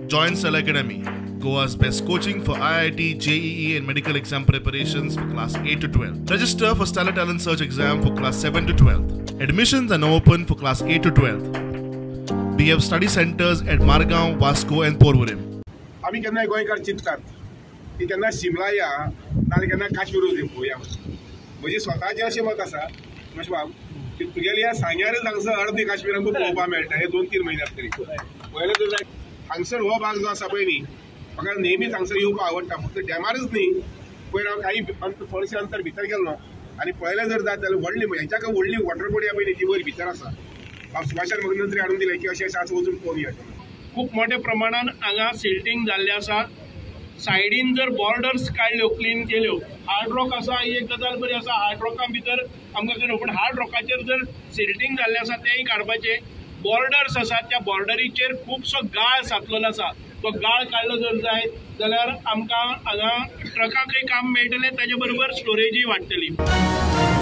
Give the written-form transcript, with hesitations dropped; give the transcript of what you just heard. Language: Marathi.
Join Cell Academy, Goa's best coaching for IIT, JEE and medical exam preparations for class 8 to 12. Register for Stellar Talent Search exam for class 7 to 12. Admissions are now open for class 8 to 12. We have study centers at Margaon, Vasco and Porvorim. आम्ही केन्ना गोंयकार चिंततात की केन्ना शिमला या नाल्यार केन्ना काश्मीर वचून पळोवया म्हजें स्वताचें अशें मत आसा बाब की तुगेल्या ह्या सांग्यार हांगसर अर्धी काश्मीर आमकां पळोवपाक मेळटा हे 2-3 म्हयन्यात तरी पयलें तर हांगसर हो भाग जो आसा पळय न्ही म्हाका नेहमीच हांगसर येवपाक आवडटा फक्त डॅमारच न्ही पयर हांव काही थोडेशें अंतर भितर गेल्लो आनी पळयलें जर जात जाल्यार व्हडली हेच्या व्हडली वॉटरबोडी आहा पळय ती वयर भितर आसा हांव सुभाषान म्हाका नंतर हाडून दिलें की अशें अशें आसा वचून पळोवया खूप मोठ्या प्रमाणात हांगा सिल्टिंग जाल्ले आसा सायडीन जर बॉर्डर्स काडल्यो क्लीन केल्यो हार्ड रॉक आसा ही एक गजाल बरी आसा हार्ड रॉका भितर आमकां कळना पूण हार्ड रॉकाचेर जर सिल्टिंग जाल्लें आसा तेंय काडपाचें बॉर्डर्स आसात त्या बॉर्डरीचेर खुबसो गाळ साचलेलो आसा तो गाळ काडलो जर जायत जाल्यार आमकां हांगा ट्रकाकय काम मेळटलें ताचे बरोबर स्टोरेजूय वाडटली.